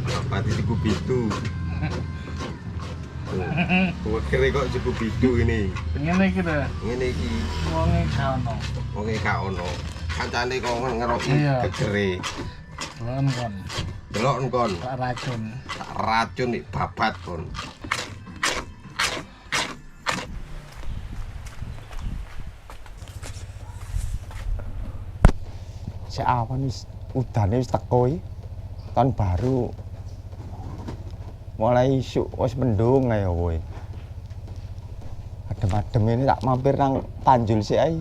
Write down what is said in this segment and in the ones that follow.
Babat itu pitu. Kok kira kok cukup pitu ini. Ngene iki to. Ngene iki. Wonge gak ono. Wonge gak ono. Kancane kok ngeroki gegere. Lon kon. Delok kon. Tak racun. Tak racun nek babat kon. Si awan wis udane wis teko iki. Tahun baru. Mulai isuk wis mendung ae kowe. Adem-adem ini tak mampir nang Tanjul sik ae.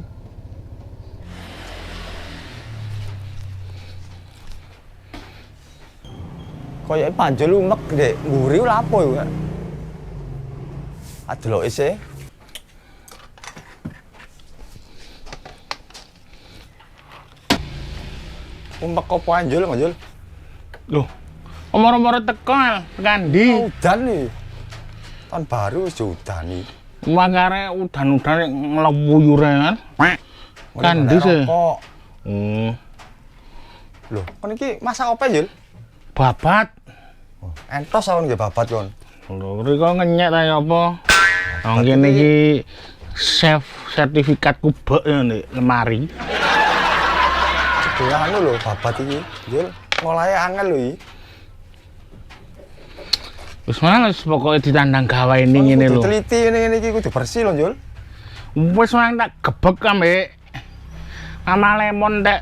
Koyoke Panjul umek ndek mburi lha apa yo. Adeloke sih. Umek apa Panjul, Panjul? Loh, omor-omor teko tekan ndi? Udan nih. Tahun baru wis udani. Makare udan-udan nglewuyure kan. Kan ndi sih? Loh, kon iki masak apa, Jul? Babat. Entos awon nggih babat kon. Lho, riko ngenyek ta ya apa? Wong kene iki chef sertifikatku bek ya nek lemari. Ya anu lho babat iki, Jul. Ngolahe angel lho iki. Wis males pokoke ditandang gawe ini ngene lho. Teliti ngene iki kudu bersih lho, Jul. Wis mang tak gebek ambek ama lemon tek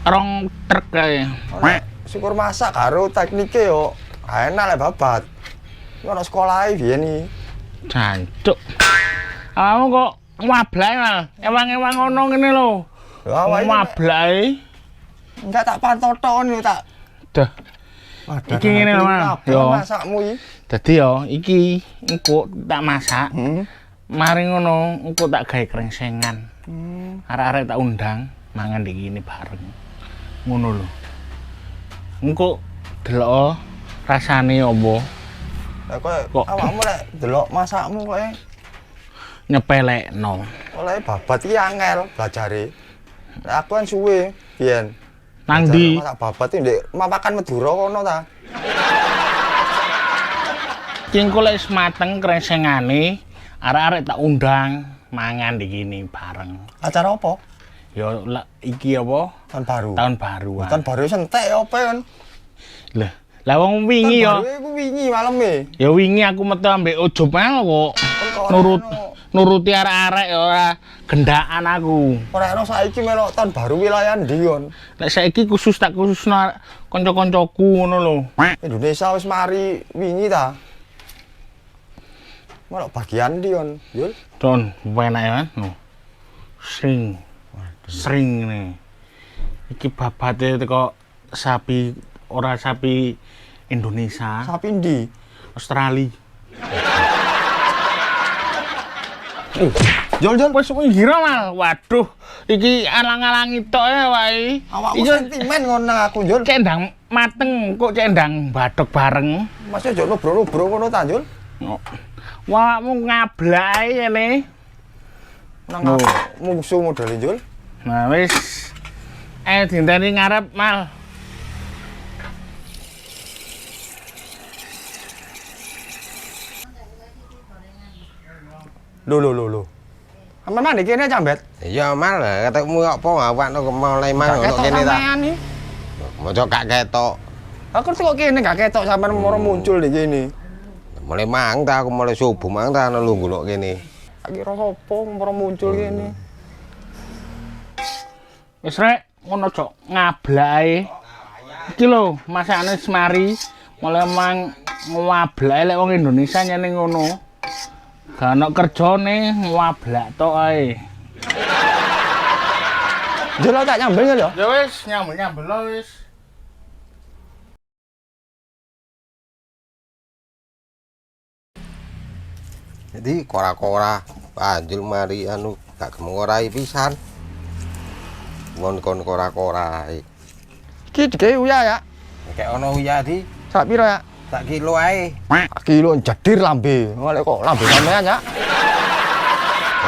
rong truk kae. Syukur masak karo teknike yo enak lek babat. Ono sekolahe biyen iki. Jancuk. Kamu kok wablake mal. Ewang-ewang ngono ngene lho. Lho awake wablake. Enggak tak pantau-tok yo tak. Dah. Iki ngene lho, Mas. Yo masakmu iki. Dadi yo iki engko tak masak. Mari ngono engko tak gawe krengsengan. Arek-arek tak undang mangan di kene bareng. Ngono lho. Engko delok rasane opo? Lah kok awakmu lek delok masakmu kok nyepelekno. Oleh babat iki angel belajare. Lah aku kan suwe biyen. Nang ndi? Masak babat iki ndek mapakan Madura kono ta. Ki engko lek wis mateng krengsengane, arek-arek tak undang mangan di kene bareng. Acara apa? Ya iki apa? Tahun baru. Tahun baruan. Tahun baru entek apa kan? Lah wong wingi ya. Iku wingi maleme. Ya wingi aku metu ambek ujub mal kok. Nuruti arek-arek ya ora gendaan aku. Ora ono saiki melok tahun baru wilayah ndi kon. Nek saiki tak khususno kanca-kancaku ngono lho. Indonesia wis mari wingi ta. Melok bagian ndi kon, Yul? Don, enak ya kan. Sring nih. Iki babate teko sapi ora sapi Indonesia. Sapi ndi? Australia. Jol wis ngira mal. Waduh, iki alang-alangi tok ya wae. Awakmu sentimen ngono aku, Jul. Cendang mateng kok cendang badhok bareng. Masih aja lobro-lobro ngono ta, Jul? Awakmu ngablake ngene. Nang musuh modal Jul. Nah wis dinteni ngarep mal. Lho. Aman mandi kene jambet. Iya mal, ketemu apa awakno mulai mang ono kene ta. Mojo gak ketok. Aku kok kene gak ketok sampean moro muncul di kene. Mulai mang ta aku mulai subuh mang ta ana lungguluk kene. Tak kira sapa moro muncul kene. Wis rek ngono cok ngablake. Iki lho masakane semari mulai mang ngablake lek wong Indonesia nyene ngono. Gak ono kerjane ngablak tok ae. Jelo tak nyambel ya? Ya wis nyambel wis. Jadi kora-kora Panjul mari anu gak kemengorai pisan. Mon kon kora-kora. Iki digawe uya ya. Kayak ono uya di. Sak pira ya? Tak kilo ae. Kilo jedir lambe. Oleh kok lambe sampean ya.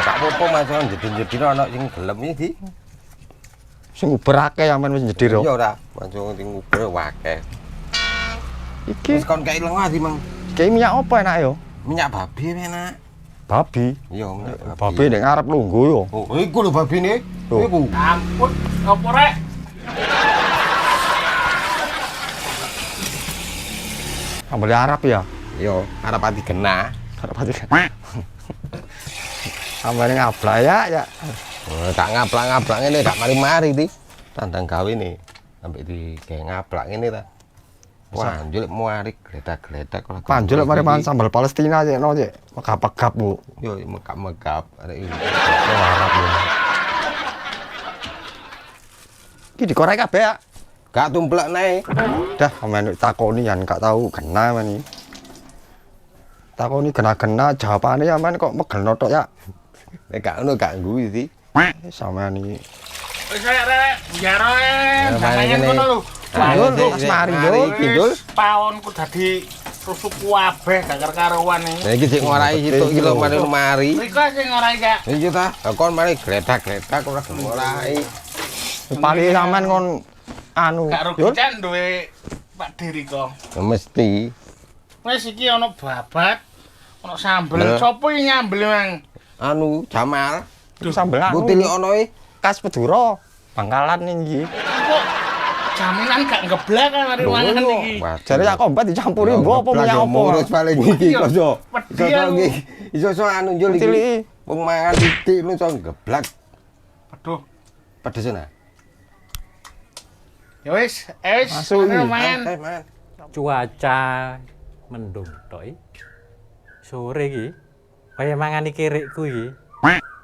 Tak apa-apa Mas, jedir-jedir ono sing gelem iki di. Sing uber akeh sampean wis nyedir yo. Iya ora, langsung sing uber akeh. Iki Wis kon kei lenga di Mang. kayak minyak apa enak yo? Minyak babi enak. Babi. Iya, minyak Babi nek ngarep lungguh yo. Oh, iku lho babine. Tuh. Iku. Ampun, apa rek? Sambel Arab ya. Yo, arep ati genah. Arab pati. Sambel ngablak ya. Oh, tak ngaplak-ngaplak ngene gak mari-mari di. Tandang gawe nih. Sampai di kayak ngaplak ngene ta. Wah, njuluk muari gledak-gledak kalau Panjul mari mangan sambal Palestina cek no cek. Megap-megap Bu. yo megap-megap arek iki. Arab Bu. Iki dikorek kabeh ya. Gak tumplek nae. Dah sampean takoni kan gak tahu kena mani. Takoni kena-kena jawabane sampean kok megel tok ya. Nek gak ngono gak ngguwi sih. Sampean iki. Wis rek, jaro Ya, jangan main kono ngene. lho. Panjul Mas Mari yo. Kinjul. Pawonku dadi rusuk kabeh gak karuan iki. Lah iki sik ngorai situk iki lho mari. Riko sing ora ya. Iya ta, kon mari gledak-gledak ora ngorai. Paling sampean kon anu. Gak rugi Yul. cak duwe Pak Diriko. Ya mesti. Wis iki ana babat, ana sambel. Lah. Sopo iki nyambel Mang? Anu Jamal, Sambel anu. butili ono e. Kas Peduro. Bangkalan iki. Kok jaminan gak ngeblak kan mari mangan iki. Jare ya kombat dicampuri mbok apa minyak apa. Ngurus paling iki Iya. kok. Wedi Iso aku. iki. Iso anu njul iki. Tiliki. Wong mangan titik lu iso geblak. Aduh. Pedes nah. Ya wis, wis. Masuk iki. Mangan. Man. Cuaca mendung tok iki. Sore iki kaya mangani kirikku iki.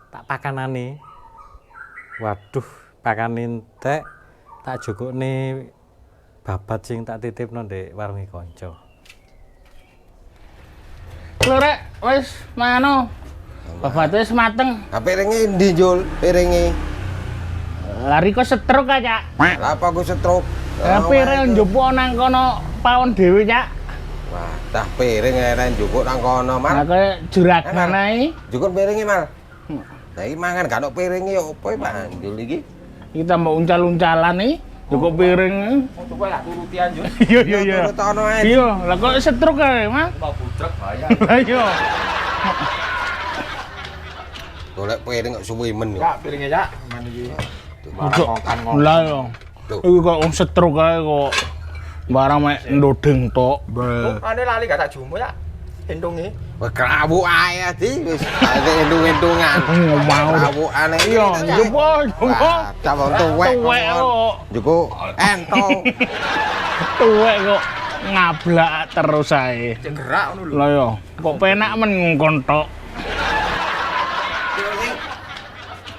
Tak pakanane. Waduh, pakan entek tak jukukne babat sing tak titipno ndek warung kanca. Lho rek, wis mano. Babate wis mateng. Ha piringe endi njul? Piringe. Lari kok setruk aja. Lah apa aku stroke? Ya piring njupuk nang kono pawon dhewe, Cak. Wah, dah piring eren njukuk nang kono, Lah Mal. kaya juragan ae. Njukuk piringe, Mal. Lah iki mangan gak ono piringe opo iki, Pak? Njul iki. Kita mbok uncal-uncalan iki, njupuk piring. Coba lah turuti anjur. Iya iya iya. Turut ono ae. Iya, lah kok setruk ae, Mas? Mau budrek bahaya. Lah iya. Golek piring kok suwe men. Ya piringnya ya, man iki. Kok lah yo. Tuh. Iki kok wong setruk ae kok. Barang mek ndodeng tok. Ane lali gak tak jumu ya. Endungi. Wah, krawuk ae di wis ade endung-endungan. Mau. Krawukan iki. Iya, njupuk, njupuk. Wah, cabang tuwek. Tuwek kok. Njukuk entong. Tuwek kok ngablak terus ae. Cenggerak ngono lho. Lah yo, kok penak men ngkon tok.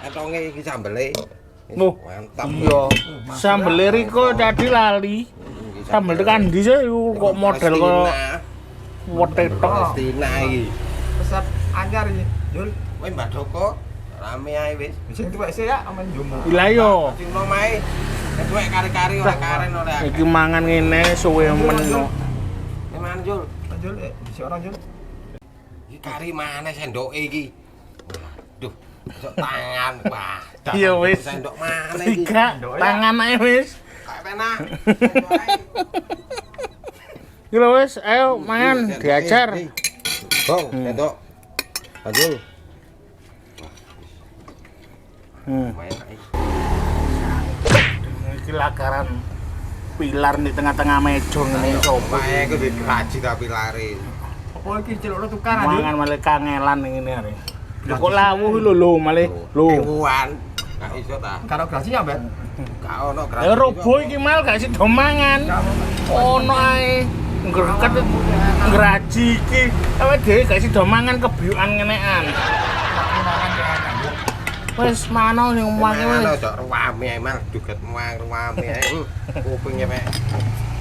Entonge iki sambele. Loh. Mantap. Iya. Sambel Riko tadi lali. Sambel tekan ndi sih iku kok model kok wete tok. Palestina iki. Resep anyar iki. Jul, Woi Mbak Doko, rame ae wis. sing tuwek sih ya aman jumu. Lah yo, Sing omahe. Tuwek kari-kari ora karen ora. iki mangan ngene suwe men kok. Emang Jul, Jul, si orang Jul. iki kari mana sendoke iki? Waduh, sok tangan. Wah, Iya, wis. Sendok mana iki? Tiga tangan ae wis. Kayak penak. Iki lho wis, ayo mangan diajar. Bong, sendok. Lanjut. Main ae. Iki lakaran pilar di tengah-tengah meja ngene coba. Pae ku diraji tapi lari. Apa iki celokno tukar anjir. Mangan malah kangelan ngene are. Lho kok lawuh lho malah lho. Ewan. Gak iso ta. Karo grasinya, Bet. Gak ono Ya robo iki mal gak sida mangan. Ono ae ngreket ngraji iki. Awake dhewe gak sida mangan kebiukan ngenekan. Wis mano ning omah Mana wis. cok ruame ae mal juget muang ruame ae. Kupinge mek.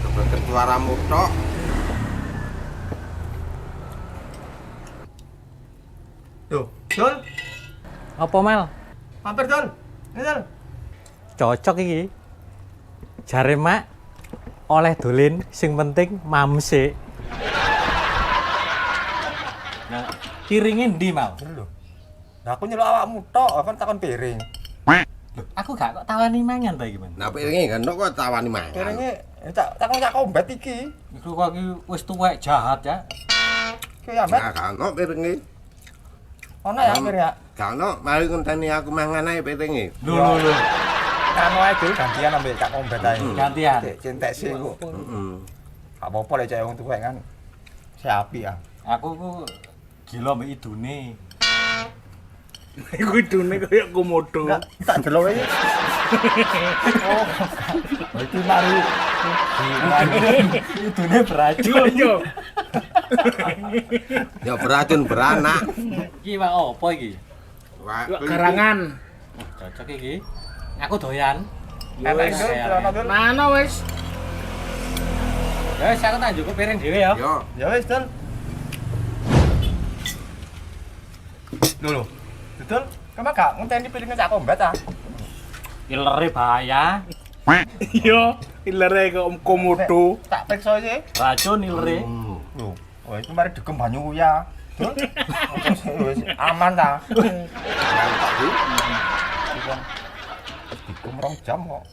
Kebetul suaramu tok. Tuh, Jul, Apa mal? mampir Jul. Ini Jul. Cocok iki. Jare mak oleh dolin sing penting mamse. Nah, piringnya ndi, Mal? Lho. Nah, aku nyeluk awakmu tok, kan takon piring. Aku gak kok tawani mangan ta iki, Man. Nah piringe kan kok tawani mangan. Piringe tak kombet iki. Iku kok iki wis tuwek jahat ya. Ki ya, Bet. Nah, kan piringe. Ono ya Mir ya. Kan mari ngenteni aku mangan ae piringe. Lho. Anu ae dhewe gantian ambek cak kombet ae. Gantian. Cintek sih ku. Heeh. Gak apa-apa lek cek wong tuwek kan. Si api ya. Aku ku gila mbek idune. Iku idune kaya komodo. Enggak, tak delok iki. Oh. Iki mari. Idune beracun. Yo. Ya beracun beranak. Iki wae apa iki? Wah, Garangan. Cocok iki. Aku doyan. Enak Dul, celana Dul. Mana wis? Ya wis aku tak njupuk piring dhewe ya. Yo, Ya wis, Dul. Lho. Betul? Kamu gak ngenteni piringnya cak kombet ah? Ilere bahaya. Yo, ilere kok komodo. Tak periksa iki. Racun ilere. Lho, oh iki mari degem banyu ya. Dul. Wis aman ta? Degem 2 jam kok.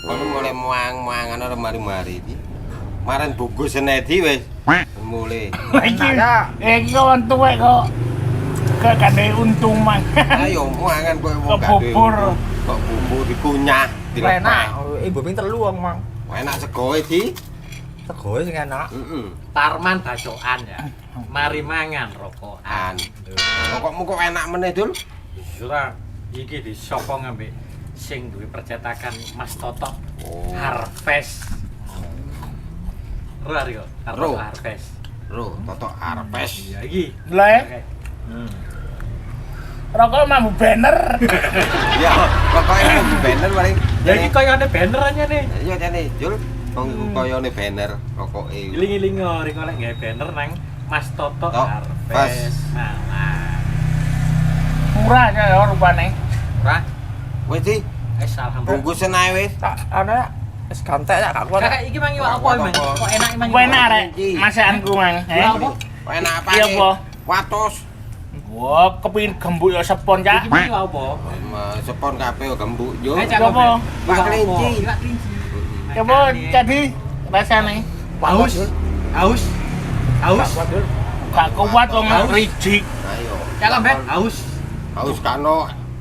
kono mulai muang-muangan ora mari-mari iki. Maren bungkus senedi wis. Mulai. Iki iki wong tuwek kok gak kane untung mang. Ayo muangan kowe wong gak duwe. Kebubur. Kok bumbu dikunyah, Enak. Ibu ping 3 wong, Mang. Enak segoe di. Segoe sing enak. Heeh. Parman bacokan ya. Mari mangan rokokan. Pokokmu kok enak meneh, Dul. Ora iki disopong ambek sing duwe percetakan Mas Toto. Oh. Harvest. Ro Aryo, Ro. Harvest. Ro, Toto Harvest. Iya iki. Lah ya, Oke. rokok mambu banner. Ya, pokoke mau banner paling. Ya iki koyone banner aja nih. Iya jane, Jul. Wong iku koyone banner pokoke. Iling-iling ngori kok lek gawe banner nang Mas Toto Tok, Harvest. pas. Malah. Murah ya rupane. Ora Wis di, wis alhamdulillah. bungkusen ae wis. Tak ana wis gantek tak gak kuat. Kakak iki mangi wak apa emang? Kok enak emang? Kok enak rek masakanku mang. Wak apa? Kok enak apa? Iya, nih? Po. Watus. Wah, kepingin gembuk ya sepon Iki cak. mangi wak apa? Sepon kabeh gembuk yo. Eh, Cak, Apa? Pak kelinci. Iwak kelinci. Coba jadi rasane. Haus. Haus. Haus. Gak kuat wong rijik. Ayo. Ya kan, Bet? Haus. Haus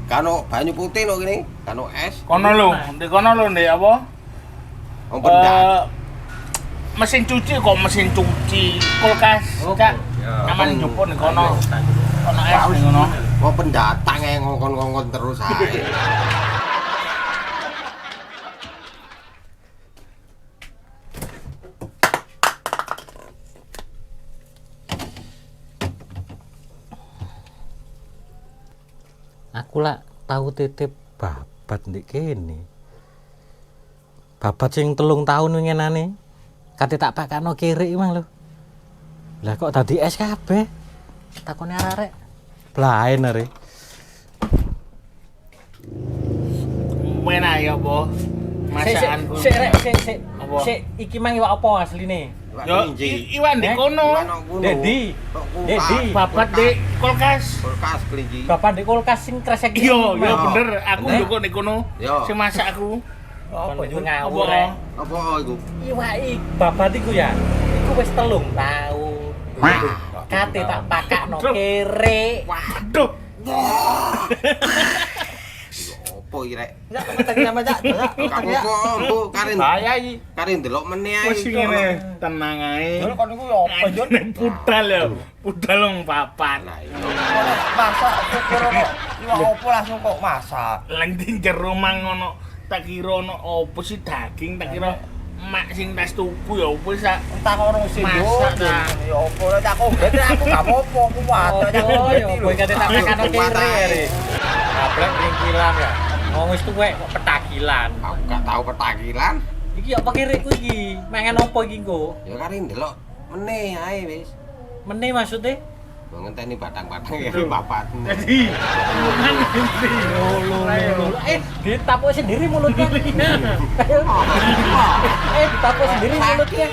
kano banyu putih lho kene, kano es. Kono lho, di kono lho ndek apa? Wong pendak. Mesin cuci kok mesin cuci kulkas Oh, cak. ya. Aman njupuk di kono. Kono es di kono. Wong pendatang ae ngongkon-ngongkon terus ae. Aku lak tahu titip babat ndek kene. Babat sing 3 tahun ngenane. Kate tak pakakno kirik mang lho. Lah kok dadi es kabeh? Takone arek. Blaen are. Enak ya apa? Masakanku. Sik rek, sik. Apa? Sik, iki mang iwak apa asline? Yo, iwan di kono. Dedi. Dedi. Babat di kulkas. Kulkas kelinci. Bapak di kulkas sing kresek iki. Iya, iya Oh. bener. Aku Bener? njupuk di kono. Yo. Si masak aku. Apa Jul? ngawur Apa? rek. Apa iku? Iwak babat iku ya. Iku wis 3 tahun. Kate tak pakakno kere. Waduh. Apa iki rek? Ya, tadi nama Cak. Kamu kok Bu Karin. Bahaya iki. Karin delok meneh ae. Wis ngene, tenang ae. Dul kon iku ya apa, Jul? Budal ya. Budal wong papat. Lah iya. Masak syukur kok. Iwak apa langsung kok masak. Lang di jero mang ngono. Tak kira ono opo sih daging, tak kira mak sing tas tuku ya opo sak. Entah kok orang sing Masak, Jul. Cak. Ya apa lah Cak kombet aku gak apa-apa, aku wadah Cak Oh, kombet yo iki kowe lho. kate tak pakakno kere are. Ablek ringkilan ya. Wong wis tuwek kok petakilan. Aku gak tahu petakilan. Iki apa kirikku iki? Mangan opo iki engko? Ya Karin delok meneh ae wis. Meneh maksude? Mbok ngenteni batang-batang ya papat. Jadi kan inti. Ditapuk sendiri mulutnya. Ditapuk sendiri mulutnya.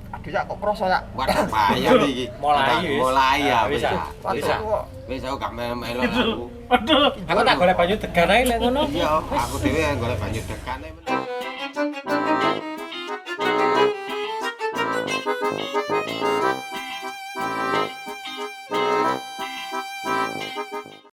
Aduh ya kok kroso ya. Waduh bahaya iki. Mulai ya wis. Bisa. Wis aku gak melo aku. Aduh. Aku tak golek banyu degan ae lek ngono. Iya, aku dhewe golek banyu dekan ae.